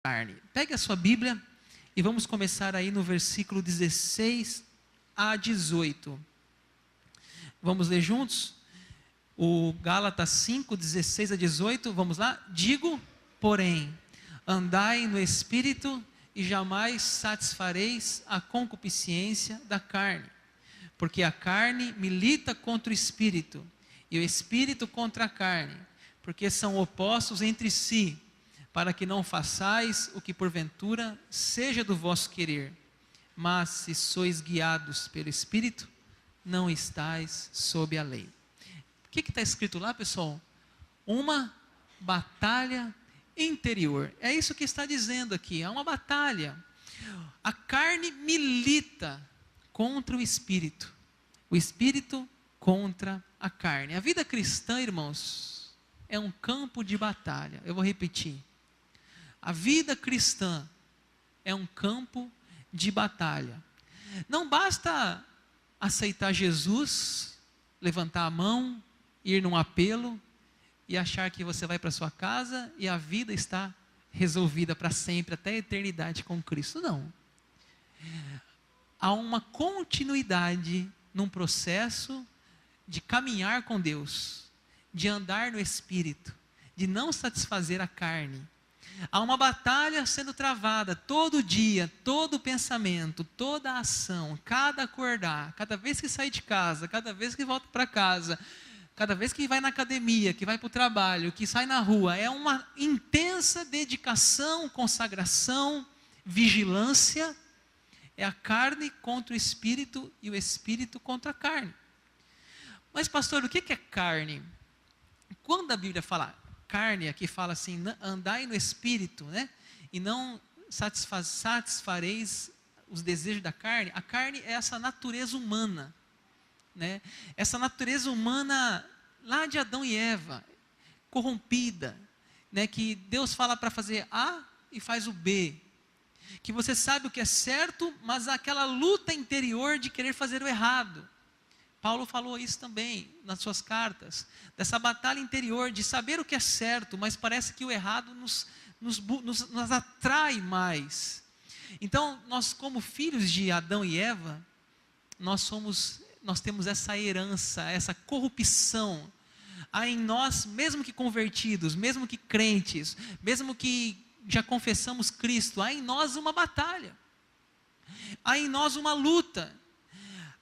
carne. Pegue a sua Bíblia e vamos começar aí no versículo 16 a 18. Vamos ler juntos? O Gálatas 5, 16 a 18, vamos lá? Digo, porém, andai no Espírito e jamais satisfareis a concupiscência da carne. Porque a carne milita contra o Espírito e o Espírito contra a carne, porque são opostos entre si, para que não façais o que porventura seja do vosso querer. Mas se sois guiados pelo Espírito, não estais sob a lei. O que está escrito lá, pessoal? Uma batalha interior. É isso que está dizendo aqui, é uma batalha. A carne milita contra o Espírito contra a carne. A vida cristã, irmãos, é um campo de batalha. Eu vou repetir. A vida cristã é um campo de batalha. Não basta aceitar Jesus, levantar a mão, ir num apelo e achar que você vai para sua casa e a vida está resolvida para sempre, até a eternidade com Cristo. Não. Há uma continuidade num processo de caminhar com Deus, de andar no Espírito, de não satisfazer a carne. Há uma batalha sendo travada todo dia, todo pensamento, toda ação, cada acordar, cada vez que sai de casa, cada vez que volta para casa, cada vez que vai na academia, que vai para o trabalho, que sai na rua. É uma intensa dedicação, consagração, vigilância. É a carne contra o Espírito e o Espírito contra a carne. Mas pastor, o que é carne? Quando a Bíblia fala carne, aqui fala assim, andai no Espírito, né? E não satisfareis os desejos da carne. A carne é essa natureza humana, né? Essa natureza humana lá de Adão e Eva, corrompida, né? Que Deus fala para fazer A e faz o B. Que você sabe o que é certo, mas há aquela luta interior de querer fazer o errado. Paulo falou isso também nas suas cartas, dessa batalha interior de saber o que é certo, mas parece que o errado nos atrai mais. Então, nós como filhos de Adão e Eva, nós temos essa herança, essa corrupção. Há em nós, mesmo que convertidos, mesmo que crentes, mesmo que já confessamos Cristo, há em nós uma batalha, há em nós uma luta.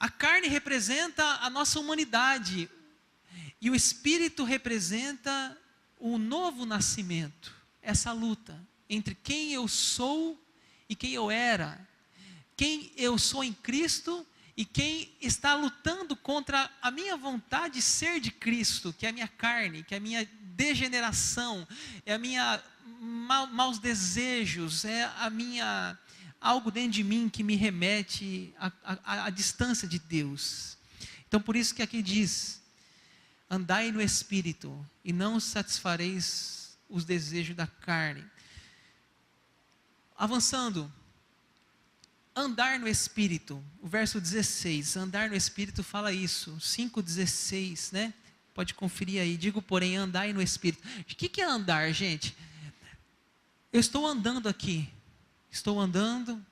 A carne representa a nossa humanidade e o Espírito representa o novo nascimento, essa luta entre quem eu sou e quem eu era, quem eu sou em Cristo e quem está lutando contra a minha vontade de ser de Cristo, que é a minha carne, que é a minha degeneração, é a minha maus desejos, é a minha algo dentro de mim que me remete à distância de Deus. Então por isso que aqui diz, andai no Espírito e não satisfareis os desejos da carne. Avançando, andar no Espírito, o verso 16, andar no Espírito fala isso, 5,16, né? Pode conferir aí, digo porém, andai no Espírito. O que é andar, gente? Eu estou andando aqui, estou andando.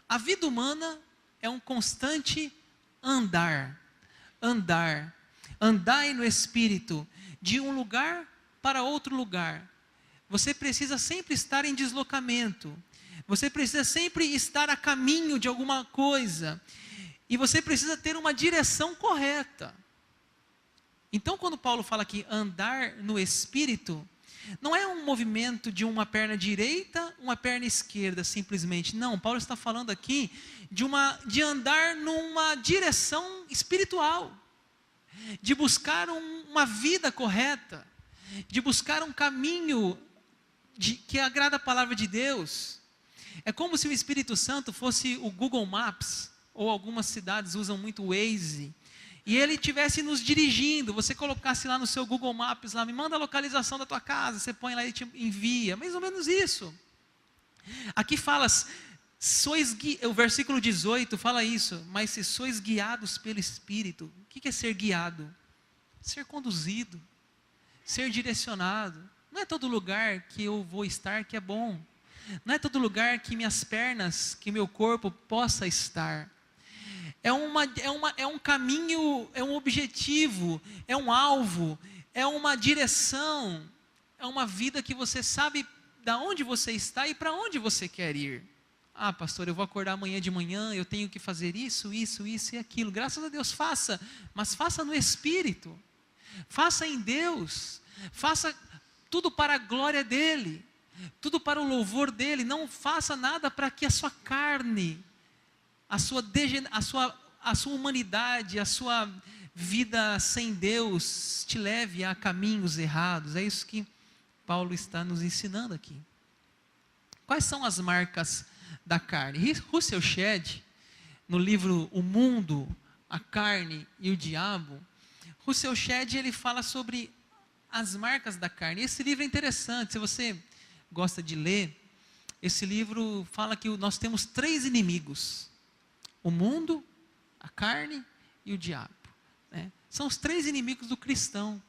A vida humana é um constante andar. Andai no Espírito, de um lugar para outro lugar. Você precisa sempre estar em deslocamento. Você precisa sempre estar a caminho de alguma coisa. E você precisa ter uma direção correta. Então, quando Paulo fala que andar no Espírito, não é um movimento de uma perna direita, uma perna esquerda, simplesmente. Não, Paulo está falando aqui de andar numa direção espiritual, de buscar uma vida correta, de buscar um caminho que agrada a palavra de Deus. É como se o Espírito Santo fosse o Google Maps, ou algumas cidades usam muito o Waze, e ele estivesse nos dirigindo. Você colocasse lá no seu Google Maps, lá, me manda a localização da tua casa, você põe lá e te envia, mais ou menos isso. Aqui fala, o versículo 18 fala isso, mas se sois guiados pelo Espírito. O que é ser guiado? Ser conduzido, ser direcionado. Não é todo lugar que eu vou estar que é bom. Não é todo lugar que minhas pernas, que meu corpo possa estar. É um caminho, é um objetivo, é um alvo, é uma direção, é uma vida que você sabe da onde você está e para onde você quer ir. Ah, pastor, eu vou acordar amanhã de manhã, eu tenho que fazer isso e aquilo. Graças a Deus, faça, mas faça no Espírito. Faça em Deus. Faça tudo para a glória dEle. Tudo para o louvor dEle. Não faça nada para que a sua carne, a sua humanidade, a sua vida sem Deus te leve a caminhos errados. É isso que Paulo está nos ensinando aqui. Quais são as marcas da carne? Russell Shedd, no livro O Mundo, a Carne e o Diabo, Russell Shedd, ele fala sobre as marcas da carne. Esse livro é interessante, se você gosta de ler, esse livro fala que nós temos 3 inimigos: o mundo, a carne e o diabo, né? São os 3 inimigos do cristão.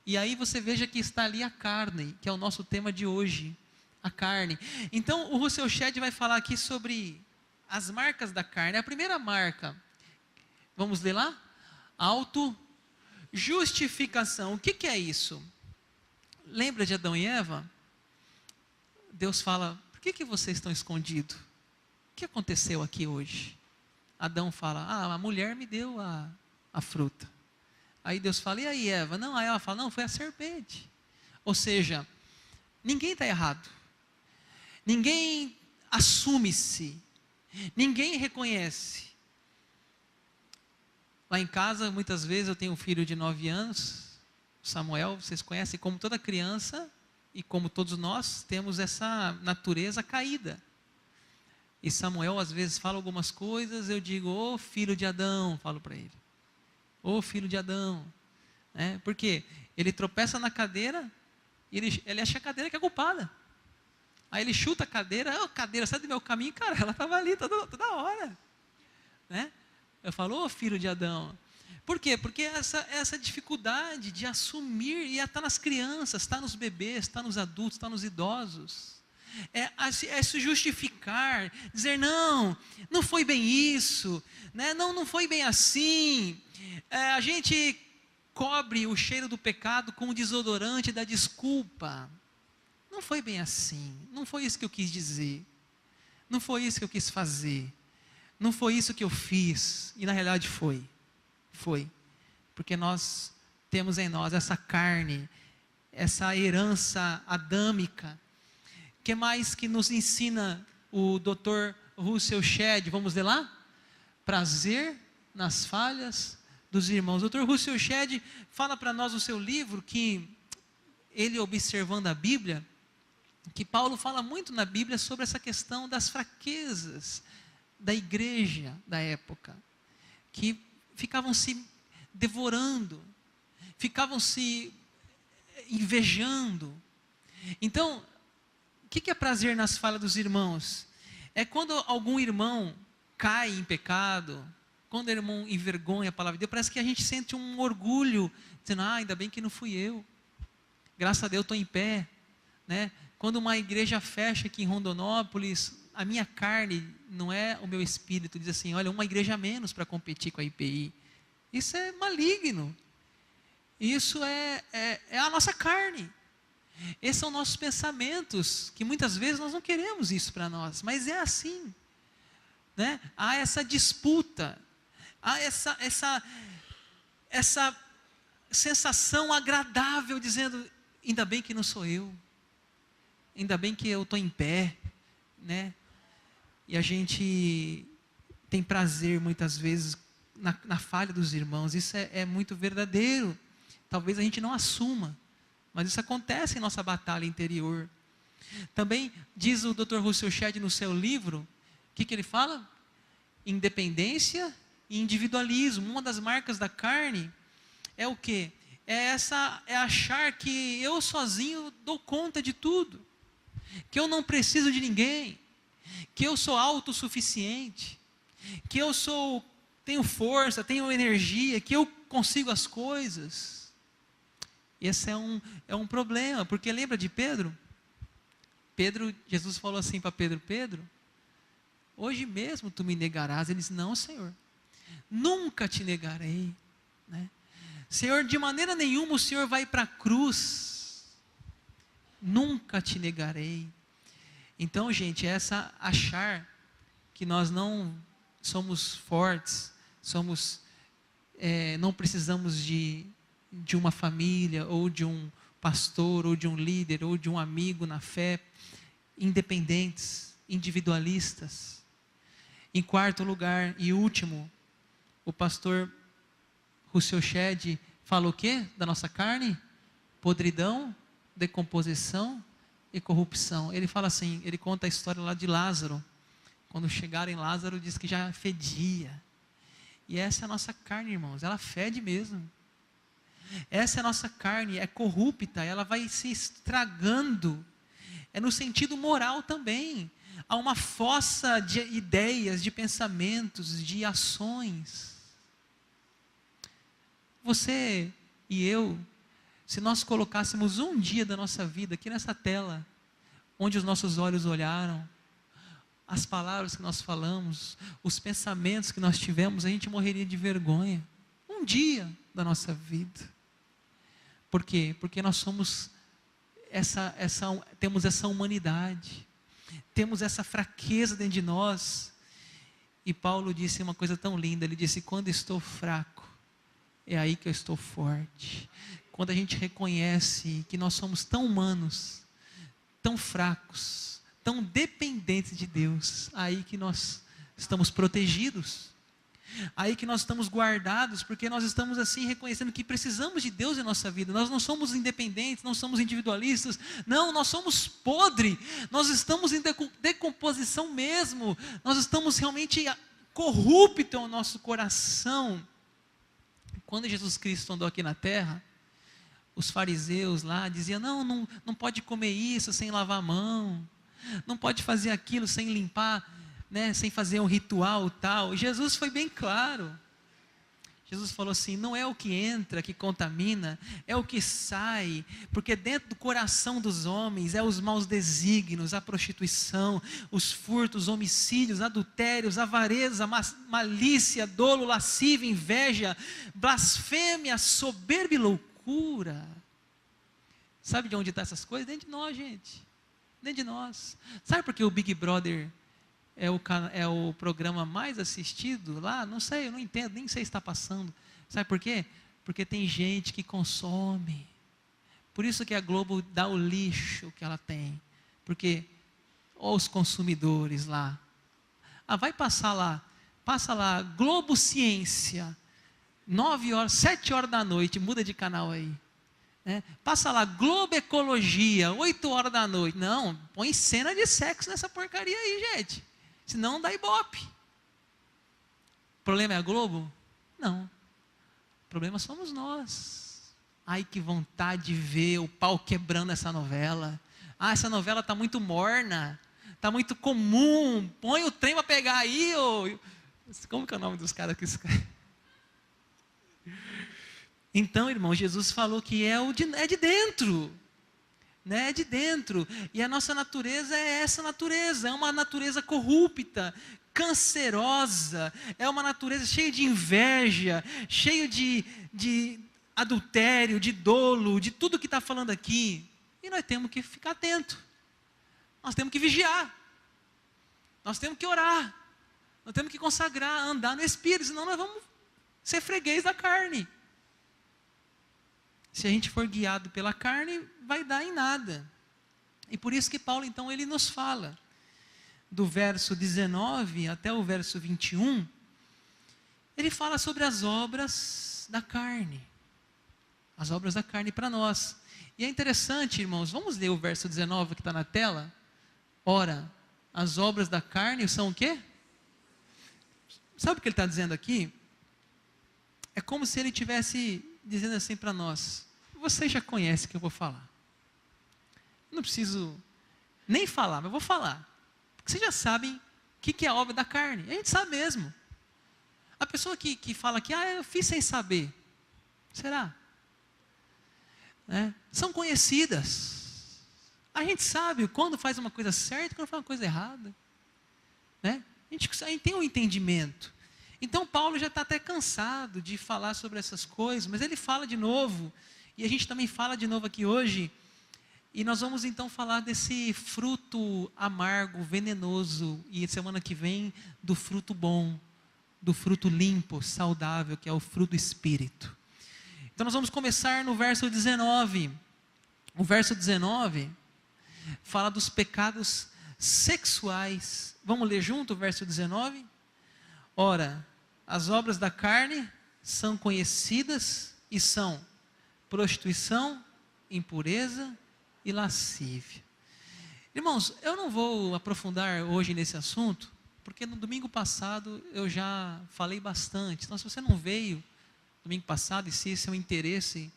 E aí você veja que está ali a carne, que é o nosso tema de hoje, a carne. Então o Russell Shedd vai falar aqui sobre as marcas da carne. A primeira marca, vamos ler lá? Autojustificação. O que é isso? Lembra de Adão e Eva? Deus fala: por que vocês estão escondidos? O que aconteceu aqui hoje? Adão fala: a mulher me deu a fruta. Aí Deus fala: e aí Eva? Não, aí ela fala: não, foi a serpente. Ou seja, ninguém está errado. Ninguém assume-se. Ninguém reconhece. Lá em casa, muitas vezes, eu tenho um filho de 9 anos, Samuel, vocês conhecem, como toda criança, e como todos nós, temos essa natureza caída. E Samuel, às vezes, fala algumas coisas, eu digo: ô filho de Adão, falo para ele. Ô filho de Adão. Por quê? Ele tropeça na cadeira, e ele acha a cadeira que é culpada. Aí ele chuta a cadeira: ô cadeira, sai do meu caminho. Cara, ela estava ali toda hora. Né? Eu falo: ô filho de Adão. Por quê? Porque essa dificuldade de assumir, e está nas crianças, está nos bebês, está nos adultos, está nos idosos. É se justificar, dizer: não foi bem isso, né? não foi bem assim. A gente cobre o cheiro do pecado com o desodorante da desculpa. Não foi bem assim, não foi isso que eu quis dizer, não foi isso que eu quis fazer, não foi isso que eu fiz. E na realidade foi, porque nós temos em nós essa carne, essa herança adâmica. Que mais que nos ensina o Dr. Russell Shedd? Vamos ler lá? Prazer nas falhas dos irmãos. O Dr. Russell Shedd fala para nós no seu livro que ele, observando a Bíblia, que Paulo fala muito na Bíblia sobre essa questão das fraquezas da igreja da época, que ficavam se devorando, ficavam se invejando. Então, o que é prazer nas falhas dos irmãos? É quando algum irmão cai em pecado, quando o irmão envergonha a palavra de Deus, parece que a gente sente um orgulho, dizendo: ainda bem que não fui eu, graças a Deus estou em pé, né? Quando uma igreja fecha aqui em Rondonópolis, a minha carne, não é o meu espírito, diz assim: olha, uma igreja a menos para competir com a IPI. Isso é maligno. Isso é a nossa carne. Esses são nossos pensamentos, que muitas vezes nós não queremos isso para nós, mas é assim, né? Há essa disputa, há essa sensação agradável, dizendo: ainda bem que não sou eu, ainda bem que eu estou em pé, né? E a gente tem prazer muitas vezes na falha dos irmãos. Isso é muito verdadeiro. Talvez a gente não assuma, mas isso acontece em nossa batalha interior. Também diz o Dr. Russell Shedd no seu livro, o que ele fala? Independência e individualismo. Uma das marcas da carne é o quê? É achar que eu sozinho dou conta de tudo, que eu não preciso de ninguém, que eu sou autossuficiente, que eu tenho força, tenho energia, que eu consigo as coisas. Esse é um problema, porque lembra de Pedro? Jesus falou assim para Pedro: Pedro, hoje mesmo tu me negarás. Ele disse: não, Senhor, nunca te negarei, né? Senhor, de maneira nenhuma o Senhor vai para a cruz, nunca te negarei. Então, gente, achar que nós não somos fortes, não precisamos de uma família, ou de um pastor, ou de um líder, ou de um amigo na fé, independentes, individualistas. Em quarto lugar e último, o pastor Rousseau Shedd fala o quê da nossa carne? Podridão, decomposição e corrupção. Ele fala assim, ele conta a história lá de Lázaro. Quando chegaram em Lázaro, diz que já fedia. E essa é a nossa carne, irmãos, ela fede mesmo. Essa é a nossa carne, é corrupta, ela vai se estragando. É no sentido moral também. Há uma fossa de ideias, de pensamentos, de ações. Você e eu, se nós colocássemos um dia da nossa vida aqui nessa tela, onde os nossos olhos olharam, as palavras que nós falamos, os pensamentos que nós tivemos, a gente morreria de vergonha. Um dia da nossa vida. Por quê? Porque nós somos temos essa humanidade, temos essa fraqueza dentro de nós. E Paulo disse uma coisa tão linda, ele disse: quando estou fraco, é aí que eu estou forte. Quando a gente reconhece que nós somos tão humanos, tão fracos, tão dependentes de Deus, aí que nós estamos protegidos, aí que nós estamos guardados, porque nós estamos assim reconhecendo que precisamos de Deus em nossa vida. Nós não somos independentes, não somos individualistas, não, nós somos podre, nós estamos em decomposição mesmo, nós estamos realmente corrupto ao nosso coração. Quando Jesus Cristo andou aqui na terra, os fariseus lá diziam: não pode comer isso sem lavar a mão, não pode fazer aquilo sem limpar, né, sem fazer um ritual tal. E Jesus foi bem claro. Jesus falou assim: não é o que entra que contamina, é o que sai, porque dentro do coração dos homens é os maus desígnios, a prostituição, os furtos, homicídios, adultérios, avareza, malícia, dolo, lascívia, inveja, blasfêmia, soberba e loucura. Sabe de onde estão essas coisas? Dentro de nós, gente, dentro de nós. Sabe por que o Big Brother é o programa mais assistido lá? Não sei, eu não entendo, nem sei se está passando. Sabe por quê? Porque tem gente que consome. Por isso que a Globo dá o lixo que ela tem. Porque, os consumidores lá. Vai passar lá, passa lá, Globo Ciência, 7 horas da noite, muda de canal aí. Passa lá, Globo Ecologia, 8 horas da noite. Não, põe cena de sexo nessa porcaria aí, gente. Senão dá ibope. O problema é a Globo? Não. O problema somos nós. Ai, que vontade de ver o pau quebrando essa novela. Essa novela está muito morna. Está muito comum. Põe o trem para pegar aí. Como que é o nome dos caras que escrevem? Então, irmão, Jesus falou que é de dentro. É de dentro, e a nossa natureza é essa natureza, é uma natureza corrupta, cancerosa, é uma natureza cheia de inveja, cheia de adultério, de dolo, de tudo que está falando aqui. E nós temos que ficar atento, nós temos que vigiar, nós temos que orar, nós temos que consagrar, andar no Espírito, senão nós vamos ser freguês da carne. Se a gente for guiado pela carne, vai dar em nada. E por isso que Paulo, então, ele nos fala, do verso 19 até o verso 21, ele fala sobre as obras da carne. As obras da carne para nós. E é interessante, irmãos, vamos ler o verso 19 que está na tela? Ora, as obras da carne são o quê? Sabe o que ele está dizendo aqui? É como se ele estivesse dizendo assim para nós: você já conhece o que eu vou falar. Não preciso nem falar, mas eu vou falar. Porque vocês já sabem o que é a obra da carne. A gente sabe mesmo. A pessoa que fala que eu fiz sem saber. Será? São conhecidas. A gente sabe quando faz uma coisa certa e quando faz uma coisa errada. Né? A gente tem um entendimento. Então Paulo já está até cansado de falar sobre essas coisas, mas ele fala de novo, e a gente também fala de novo aqui hoje, e nós vamos então falar desse fruto amargo, venenoso, e semana que vem do fruto bom, do fruto limpo, saudável, que é o fruto do Espírito. Então nós vamos começar no verso 19. O verso 19 fala dos pecados sexuais. Vamos ler junto o verso 19? Ora, as obras da carne são conhecidas e são prostituição, impureza e lascívia. Irmãos, eu não vou aprofundar hoje nesse assunto, porque no domingo passado eu já falei bastante. Então, se você não veio domingo passado, e se esse é um interesse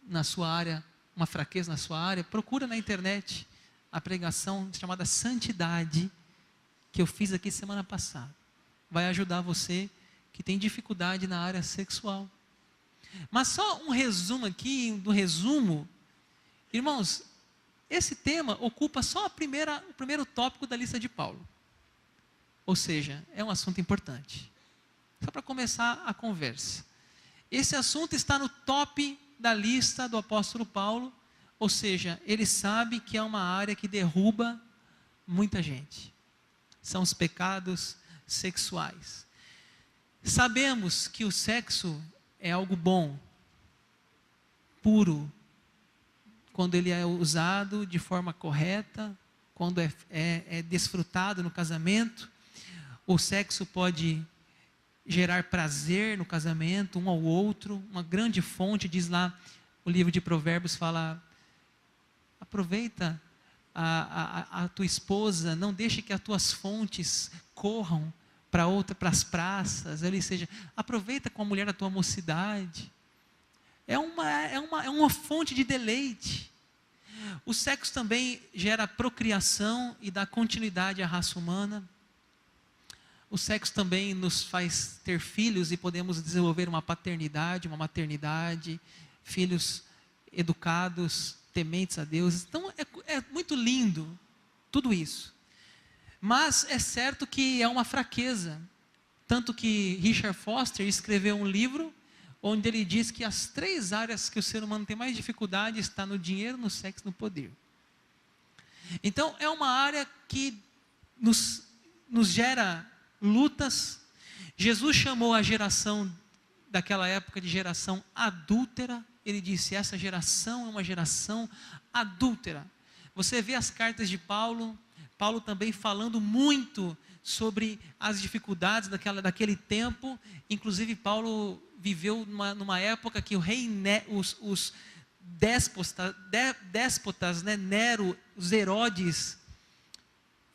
na sua área, uma fraqueza na sua área, procura na internet a pregação chamada Santidade, que eu fiz aqui semana passada. Vai ajudar você que tem dificuldade na área sexual. Mas só um resumo aqui, do resumo. Irmãos, esse tema ocupa só o primeiro tópico da lista de Paulo. Ou seja, é um assunto importante. Só para começar a conversa. Esse assunto está no top da lista do apóstolo Paulo, ou seja, ele sabe que é uma área que derruba muita gente. São os pecados sexuais. Sabemos que o sexo é algo bom, puro, quando ele é usado de forma correta, quando é desfrutado no casamento. O sexo pode gerar prazer no casamento, um ao outro, uma grande fonte, diz lá o livro de Provérbios, fala, aproveita a tua esposa, não deixe que as tuas fontes corram para as praças, ou seja, aproveita com a mulher a tua mocidade, é uma fonte de deleite. O sexo também gera procriação e dá continuidade à raça humana. O sexo também nos faz ter filhos e podemos desenvolver uma paternidade, uma maternidade, filhos educados, tementes a Deus. Então é muito lindo tudo isso. Mas é certo que é uma fraqueza. Tanto que Richard Foster escreveu um livro onde ele diz que as 3 áreas que o ser humano tem mais dificuldade está no dinheiro, no sexo e no poder. Então é uma área que nos gera lutas. Jesus chamou a geração daquela época de geração adúltera. Ele disse, essa geração é uma geração adúltera. Você vê as cartas de Paulo também falando muito sobre as dificuldades daquele tempo. Inclusive Paulo viveu numa época que o rei, os déspotas, né, Nero, os Herodes,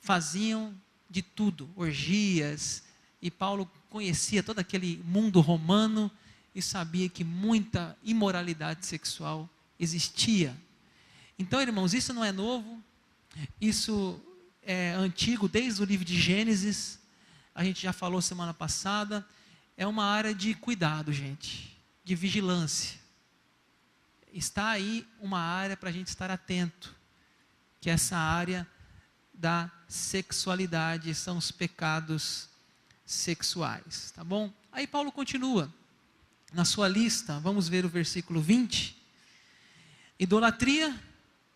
faziam de tudo, orgias, e Paulo conhecia todo aquele mundo romano e sabia que muita imoralidade sexual existia. Então, irmãos, isso não é novo, isso é antigo desde o livro de Gênesis, a gente já falou semana passada, é uma área de cuidado, gente, de vigilância. Está aí uma área para a gente estar atento, que é essa área da sexualidade, são os pecados sexuais, tá bom? Aí Paulo continua, na sua lista, vamos ver o versículo 20, idolatria,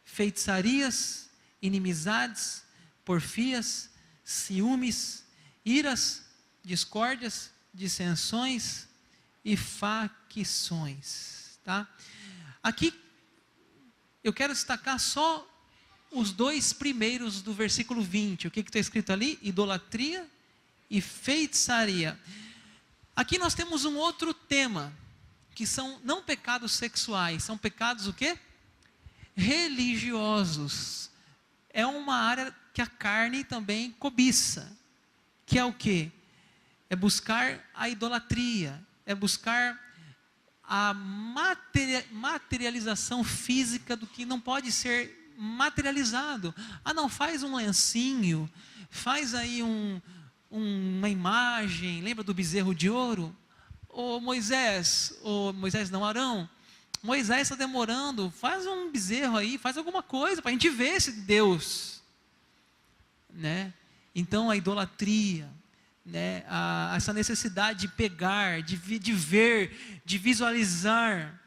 feitiçarias, inimizades, porfias, ciúmes, iras, discórdias, dissensões e facções, tá? Aqui, eu quero destacar só os 2 primeiros do versículo 20, o que está escrito ali? Idolatria e feitiçaria. Aqui nós temos um outro tema, que são não pecados sexuais, são pecados o quê? Religiosos. É uma área que a carne também cobiça, que é o quê? É buscar a idolatria, é buscar a materialização física do que não pode ser materializado. Não, faz um lencinho, faz aí uma imagem, lembra do bezerro de ouro? Arão, Moisés está demorando, faz um bezerro aí, faz alguma coisa para a gente ver esse Deus, né? Então a idolatria, né? Essa necessidade de pegar, de ver, de visualizar,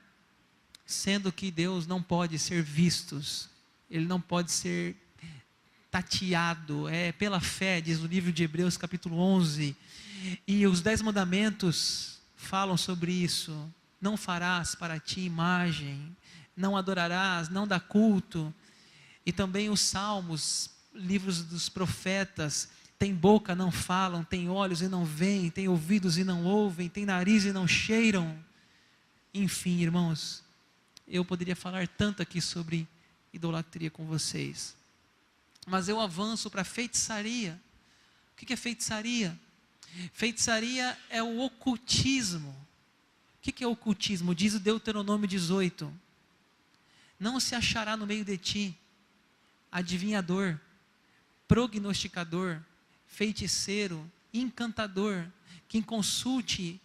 sendo que Deus não pode ser visto, Ele não pode ser tateado, é pela fé, diz o livro de Hebreus capítulo 11, e os 10 mandamentos falam sobre isso. Não farás para ti imagem, não adorarás, não dá culto. E também os salmos, livros dos profetas, tem boca, não falam, tem olhos e não veem, tem ouvidos e não ouvem, tem nariz e não cheiram. Enfim, irmãos, eu poderia falar tanto aqui sobre idolatria com vocês, mas eu avanço para feitiçaria. O que é feitiçaria? Feitiçaria é o ocultismo. O que é ocultismo? Diz o Deuteronômio 18: não se achará no meio de ti adivinhador, prognosticador, feiticeiro, encantador, quem consulte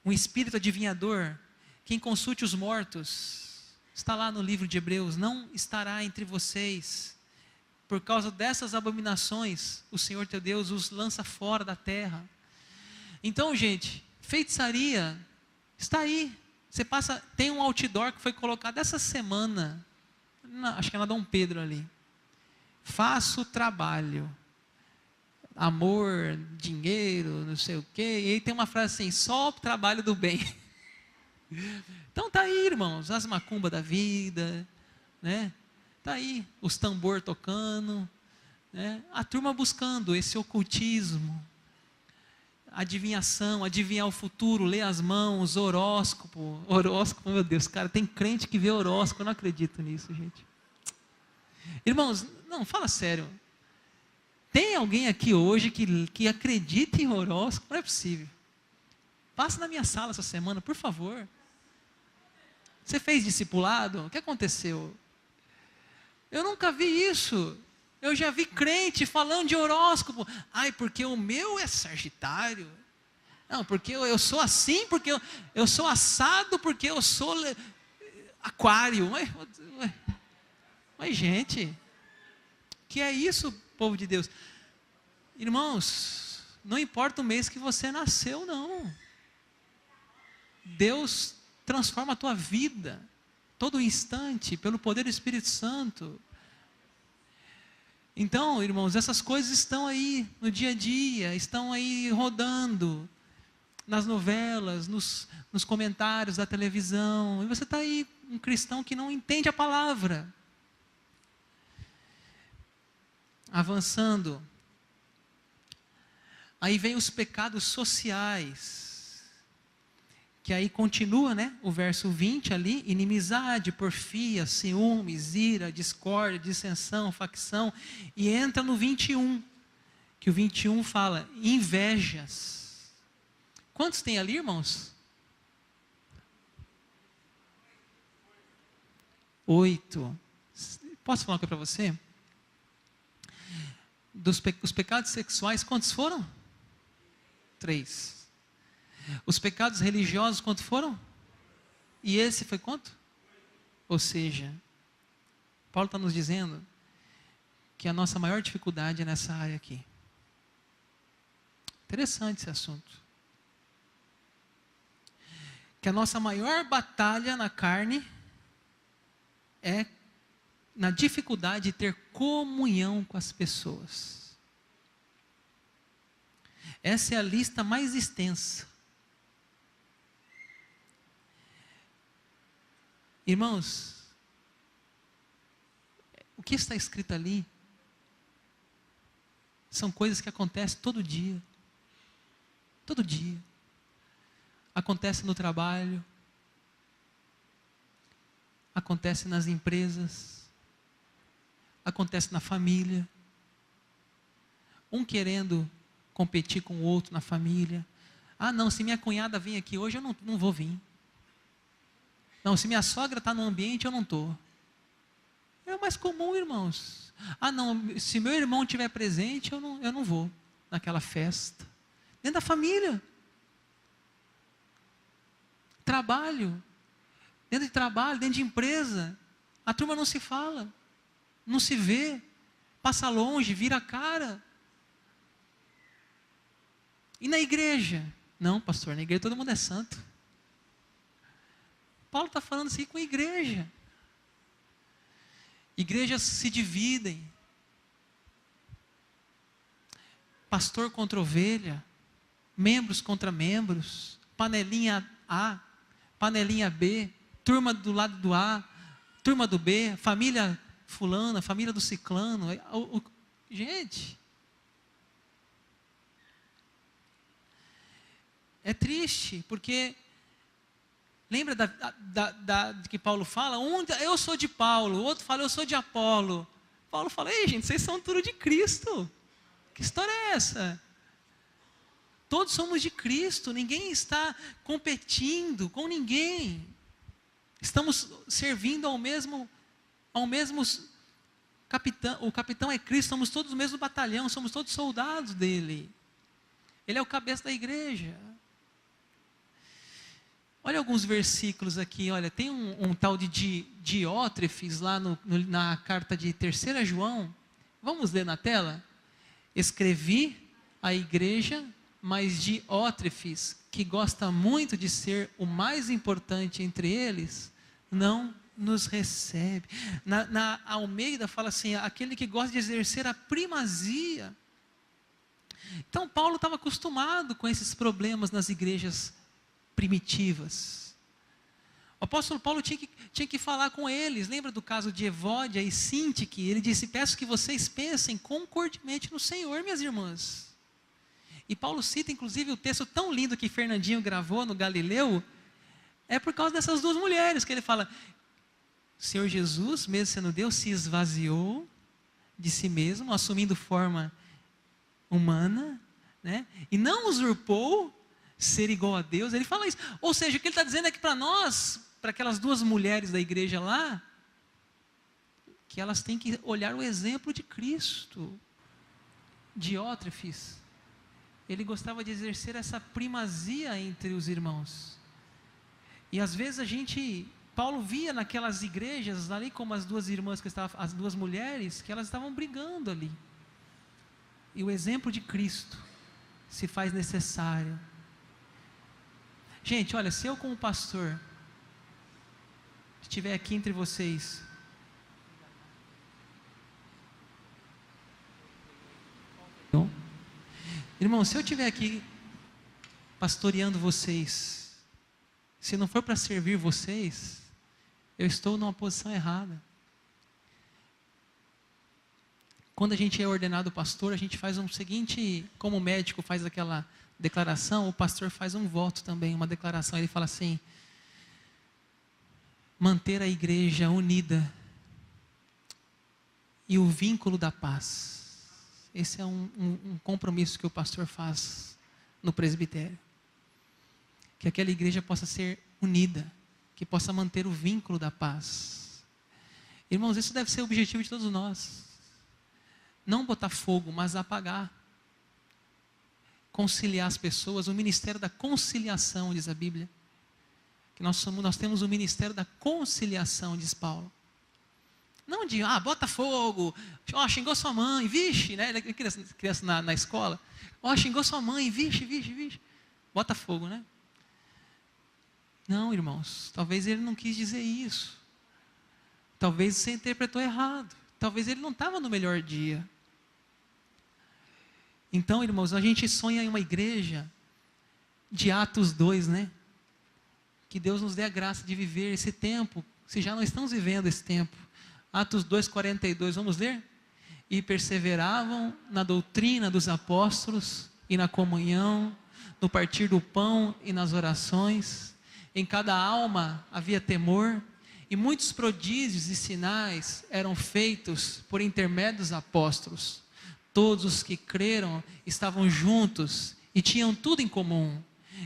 um espírito adivinhador, quem consulte os mortos. Está lá no livro de Hebreus: não estará entre vocês. Por causa dessas abominações, o Senhor teu Deus os lança fora da terra. Então, gente, feitiçaria está aí. Você passa, tem um outdoor que foi colocado essa semana, acho que é na Dom Pedro ali. Faço trabalho, amor, dinheiro, não sei o quê. E aí tem uma frase assim: só o trabalho do bem. Então tá aí, irmãos, as macumbas da vida, né? Tá aí, os tambor tocando, né? A turma buscando esse ocultismo, adivinhação, adivinhar o futuro, ler as mãos, horóscopo, meu Deus, cara, tem crente que vê horóscopo, eu não acredito nisso, gente. Irmãos, não, fala sério, tem alguém aqui hoje que acredita em horóscopo? Não é possível. Passa na minha sala essa semana, por favor. Você fez discipulado? O que aconteceu? Eu nunca vi isso. Eu já vi crente falando de horóscopo. Ai, porque o meu é Sagitário. Não, porque eu sou assim, porque eu sou assado, porque eu sou Aquário. Mas gente, que é isso, povo de Deus? Irmãos, não importa o mês que você nasceu, não. Deus transforma a tua vida, todo instante, pelo poder do Espírito Santo. Então, irmãos, essas coisas estão aí no dia a dia, estão aí rodando, nas novelas, nos comentários da televisão, e você está aí, um cristão que não entende a palavra. Avançando, aí vem os pecados sociais, que aí continua, né, o verso 20 ali: inimizade, porfia, ciúmes, ira, discórdia, dissensão, facção, e entra no 21, que o 21 fala invejas. Quantos tem ali, irmãos? 8. Posso falar uma coisa para você? Os pecados sexuais, quantos foram? 3. Os pecados religiosos, quantos foram? E esse foi quanto? Ou seja, Paulo está nos dizendo que a nossa maior dificuldade é nessa área aqui. Interessante esse assunto. Que a nossa maior batalha na carne é na dificuldade de ter comunhão com as pessoas. Essa é a lista mais extensa. Irmãos, o que está escrito ali são coisas que acontecem todo dia. Todo dia. Acontece no trabalho, acontece nas empresas, acontece na família. Um querendo competir com o outro na família. Ah, não, se minha cunhada vir aqui hoje, eu não vou vir. Não, se minha sogra está no ambiente, eu não estou. É o mais comum, irmãos. Ah, não, se meu irmão estiver presente, eu não vou naquela festa. Dentro da família. Trabalho. dentro de trabalho, dentro de empresa, a turma não se fala, não se vê, passa longe, vira a cara. E na igreja? Não, pastor, na igreja todo mundo é santo. Paulo está falando assim com a igreja. Igrejas se dividem. Pastor contra ovelha, membros contra membros, panelinha A, panelinha B, turma do lado do A, turma do B, família fulana, família do ciclano. Gente, é triste, porque lembra de que Paulo fala? Eu sou de Paulo, o outro fala, eu sou de Apolo. Paulo fala, ei gente, vocês são tudo de Cristo. Que história é essa? Todos somos de Cristo, ninguém está competindo com ninguém. Estamos servindo ao mesmo capitão. O capitão é Cristo, somos todos do mesmo batalhão, somos todos soldados dele. Ele é o cabeça da igreja. Olha alguns versículos aqui, olha, tem um tal de Diótrefes lá na carta de 3 João. Vamos ler na tela? Escrevi à igreja, mas Diótrefes, que gosta muito de ser o mais importante entre eles, não nos recebe. Na Almeida fala assim, aquele que gosta de exercer a primazia. Então Paulo estava acostumado com esses problemas nas igrejas primitivas. O apóstolo Paulo tinha que falar com eles. Lembra do caso de Evódia e Sintique? Ele disse, peço que vocês pensem concordemente no Senhor, minhas irmãs. E Paulo cita inclusive o texto tão lindo que Fernandinho gravou no Galileu, é por causa dessas duas mulheres, que ele fala, o Senhor Jesus, mesmo sendo Deus, se esvaziou de si mesmo, assumindo forma humana, né? E não usurpou ser igual a Deus. Ele fala isso, ou seja, o que ele está dizendo é que para nós, para aquelas duas mulheres da igreja lá, que elas têm que olhar o exemplo de Cristo. Diótrefes, ele gostava de exercer essa primazia entre os irmãos, e às vezes Paulo via naquelas igrejas ali, como as duas irmãs as duas mulheres, que elas estavam brigando ali, e o exemplo de Cristo se faz necessário. Gente, olha, se eu como pastor estiver aqui entre vocês, irmão, se eu estiver aqui pastoreando vocês, se não for para servir vocês, eu estou numa posição errada. Quando a gente é ordenado pastor, a gente faz um seguinte, como o médico faz aquela declaração, o pastor faz um voto também, uma declaração. Ele fala assim, manter a igreja unida e o vínculo da paz. Esse é um compromisso que o pastor faz no presbitério, que aquela igreja possa ser unida, que possa manter o vínculo da paz. Irmãos, isso deve ser o objetivo de todos nós, não botar fogo, mas apagar, conciliar as pessoas. O ministério da conciliação, diz a Bíblia, que nós temos o ministério da conciliação, diz Paulo. Não de, bota fogo, xingou sua mãe, vixe, né? Criança na escola, xingou sua mãe, vixe, bota fogo, né? Não, irmãos, talvez ele não quis dizer isso, talvez você interpretou errado, talvez ele não estava no melhor dia. Então, irmãos, a gente sonha em uma igreja de Atos 2, né? Que Deus nos dê a graça de viver esse tempo, se já não estamos vivendo esse tempo. Atos 2:42, vamos ler? E perseveravam na doutrina dos apóstolos e na comunhão, no partir do pão e nas orações. Em cada alma havia temor, e muitos prodígios e sinais eram feitos por intermédio dos apóstolos. Todos os que creram estavam juntos e tinham tudo em comum.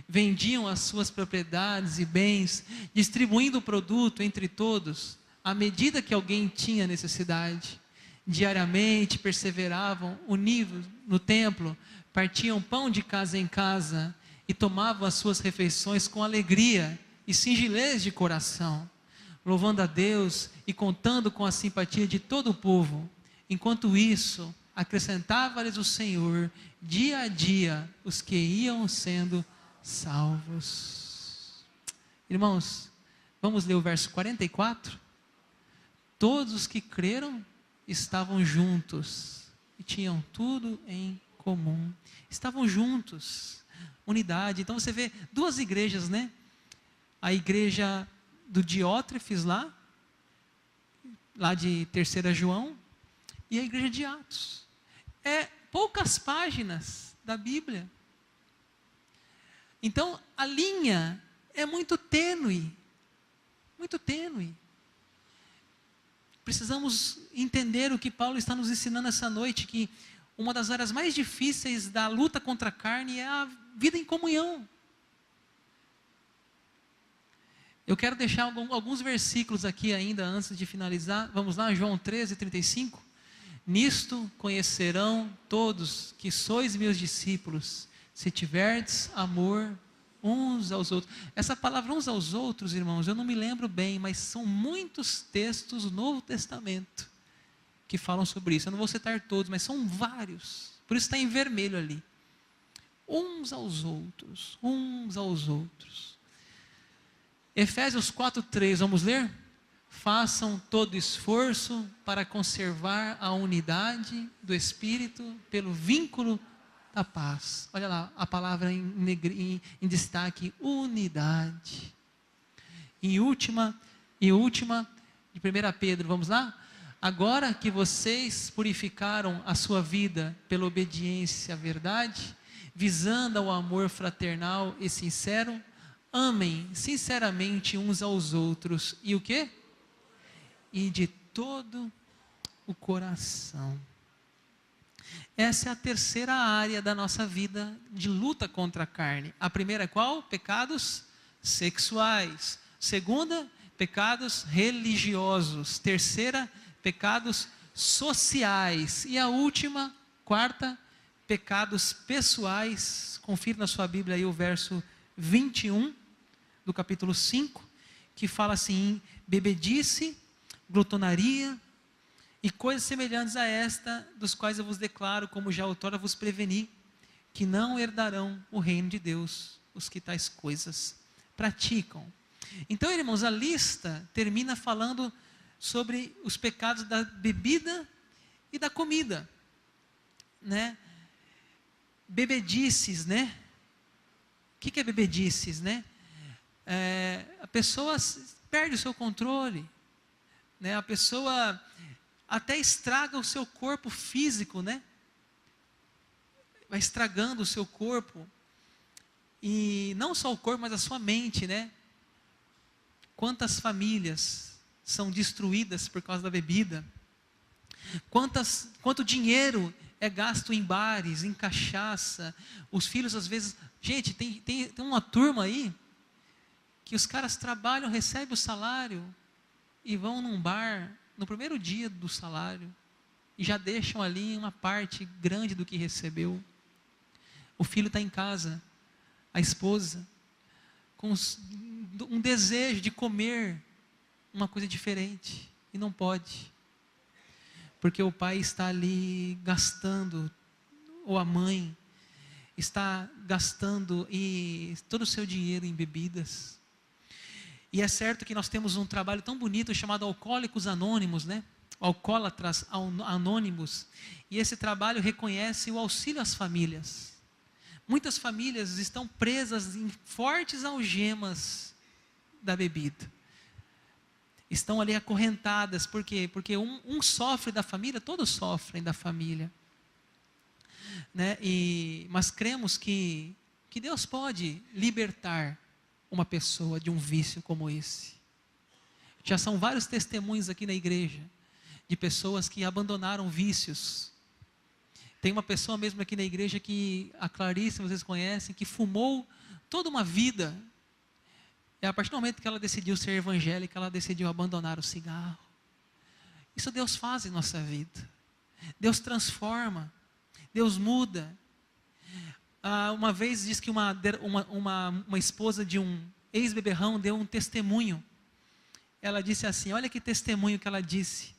Vendiam as suas propriedades e bens, distribuindo o produto entre todos, à medida que alguém tinha necessidade. Diariamente perseveravam unidos no templo, partiam pão de casa em casa e tomavam as suas refeições com alegria e singelez de coração, louvando a Deus e contando com a simpatia de todo o povo. Enquanto isso, acrescentava-lhes o Senhor, dia a dia, os que iam sendo salvos. Irmãos, vamos ler o verso 44? Todos os que creram estavam juntos e tinham tudo em comum. Estavam juntos, unidade. Então você vê duas igrejas, né? A igreja do Diótrefes lá de 3 João, e a igreja de Atos. É poucas páginas da Bíblia. Então a linha é muito tênue, muito tênue. Precisamos entender o que Paulo está nos ensinando essa noite, que uma das áreas mais difíceis da luta contra a carne é a vida em comunhão. Eu quero deixar alguns versículos aqui ainda antes de finalizar. Vamos lá, João 13:35. Nisto conhecerão todos que sois meus discípulos, se tiverdes amor uns aos outros. Essa palavra uns aos outros, irmãos, eu não me lembro bem, mas são muitos textos do Novo Testamento que falam sobre isso. Eu não vou citar todos, mas são vários. Por isso está em vermelho ali. Uns aos outros, uns aos outros. Efésios 4:3, vamos ler? Façam todo esforço para conservar a unidade do Espírito pelo vínculo da paz. Olha lá, a palavra em destaque, unidade. E última, de 1 Pedro, vamos lá? Agora que vocês purificaram a sua vida pela obediência à verdade, visando ao amor fraternal e sincero, amem sinceramente uns aos outros. E o quê? E de todo o coração. Essa é a terceira área da nossa vida de luta contra a carne. A primeira é qual? Pecados sexuais. Segunda, pecados religiosos. Terceira, pecados sociais. E a última, quarta, pecados pessoais. Confira na sua Bíblia aí o verso 21 do capítulo 5, que fala assim: bebedice, glutonaria e coisas semelhantes a esta, dos quais eu vos declaro, como já outrora vos preveni, que não herdarão o reino de Deus os que tais coisas praticam. Então, irmãos, a lista termina falando sobre os pecados da bebida e da comida, né? Bebedices, né? O que é bebedices, né? A pessoa perde o seu controle, né? A pessoa até estraga o seu corpo físico, né? Vai estragando o seu corpo, e não só o corpo, mas a sua mente, né? Quantas famílias são destruídas por causa da bebida? Quanto dinheiro é gasto em bares, em cachaça? Os filhos às vezes... Gente, tem uma turma aí, que os caras trabalham, recebem o salário, e vão num bar, no primeiro dia do salário, e já deixam ali uma parte grande do que recebeu. O filho está em casa, a esposa, com um desejo de comer uma coisa diferente, e não pode, porque o pai está ali gastando, ou a mãe está gastando todo o seu dinheiro em bebidas. E é certo que nós temos um trabalho tão bonito chamado Alcoólicos Anônimos, né? Alcoólatras Anônimos. E esse trabalho reconhece o auxílio às famílias. Muitas famílias estão presas em fortes algemas da bebida. Estão ali acorrentadas. Por quê? Porque um sofre da família, todos sofrem da família, né? Mas cremos que Deus pode libertar uma pessoa de um vício como esse. Já são vários testemunhos aqui na igreja, de pessoas que abandonaram vícios. Tem uma pessoa mesmo aqui na igreja, que a Clarice, vocês conhecem, que fumou toda uma vida. E a partir do momento que ela decidiu ser evangélica, ela decidiu abandonar o cigarro. Isso Deus faz em nossa vida. Deus transforma, Deus muda. Uma vez diz que uma esposa de um ex-beberrão, deu um testemunho. Ela disse assim, olha que testemunho que ela disse.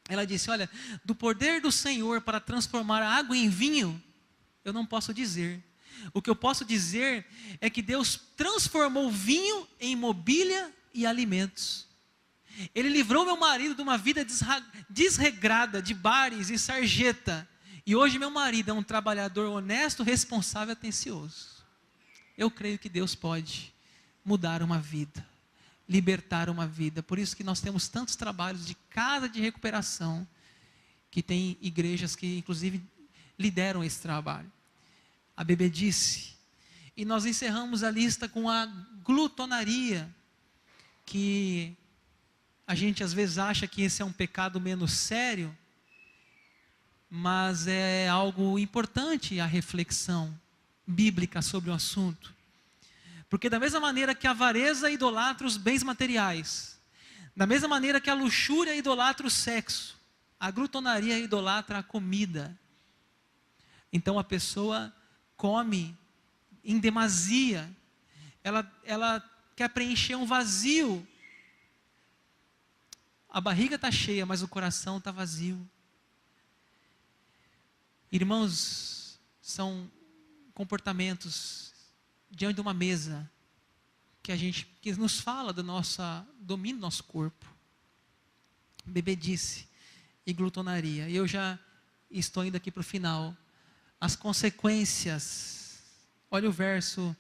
Ela disse, olha, do poder do Senhor para transformar a água em vinho, eu não posso dizer. O que eu posso dizer é que Deus transformou vinho em mobília e alimentos. Ele livrou meu marido de uma vida desregrada, de bares e sarjeta. E hoje meu marido é um trabalhador honesto, responsável e atencioso. Eu creio que Deus pode mudar uma vida, libertar uma vida. Por isso que nós temos tantos trabalhos de casa de recuperação, que tem igrejas que inclusive lideram esse trabalho. A bebedice. E nós encerramos a lista com a glutonaria, que a gente às vezes acha que esse é um pecado menos sério, mas é algo importante a reflexão bíblica sobre o assunto. Porque da mesma maneira que a avareza idolatra os bens materiais, da mesma maneira que a luxúria idolatra o sexo, a glutonaria idolatra a comida. Então a pessoa come em demasia, ela quer preencher um vazio. A barriga está cheia, mas o coração está vazio. Irmãos, são comportamentos diante de uma mesa que nos fala do domínio do nosso corpo. Bebedice e glutonaria. E eu já estou indo aqui para o final. As consequências. Olha o verso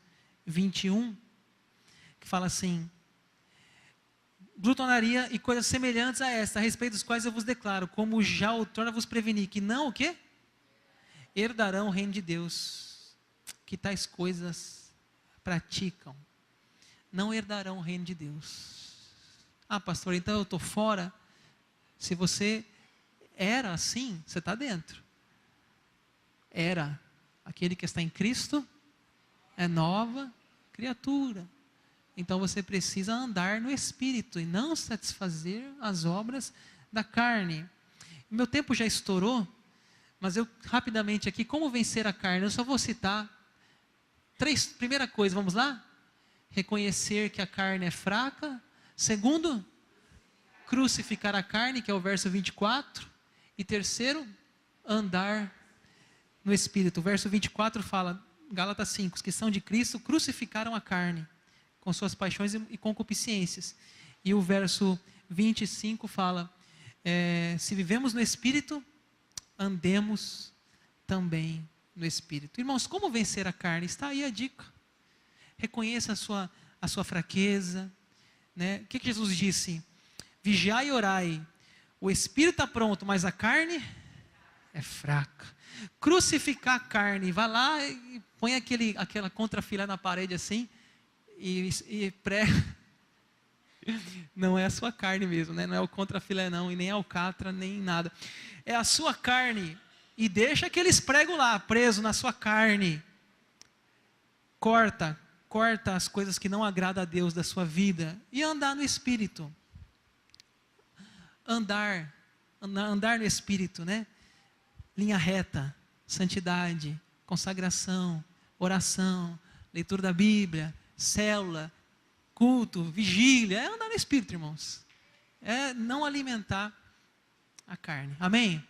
21, que fala assim: glutonaria e coisas semelhantes a esta, a respeito dos quais eu vos declaro, como já outrora vos preveni, que não o quê? Herdarão o reino de Deus. Que tais coisas praticam, não herdarão o reino de Deus. Ah, pastor, então eu estou fora? Se você era assim, você está dentro. Era. Aquele que está em Cristo é nova criatura. Então você precisa andar no Espírito e não satisfazer as obras da carne. Meu tempo já estourou, mas eu rapidamente aqui, como vencer a carne? Eu só vou citar primeira coisa, vamos lá? Reconhecer que a carne é fraca. Segundo, crucificar a carne, que é o verso 24. E terceiro, andar no Espírito. O verso 24 fala, Gálatas 5, os que são de Cristo crucificaram a carne, com suas paixões e concupiscências. E o verso 25 fala, se vivemos no Espírito, andemos também no Espírito. Irmãos, como vencer a carne? Está aí a dica. Reconheça a sua fraqueza. Né? O que Jesus disse? Vigiai e orai. O Espírito está pronto, mas a carne é fraca. Crucificar a carne. Vai lá e põe aquela contrafilé na parede assim e prega. Não é a sua carne mesmo, né? Não é o contrafilé não, e nem a alcatra, nem nada. É a sua carne. E deixa aqueles pregos lá, preso na sua carne. Corta as coisas que não agradam a Deus da sua vida. E andar no Espírito. Andar no Espírito, né? Linha reta, santidade, consagração, oração, leitura da Bíblia, célula, culto, vigília. É andar no Espírito, irmãos. É não alimentar a carne. Amém?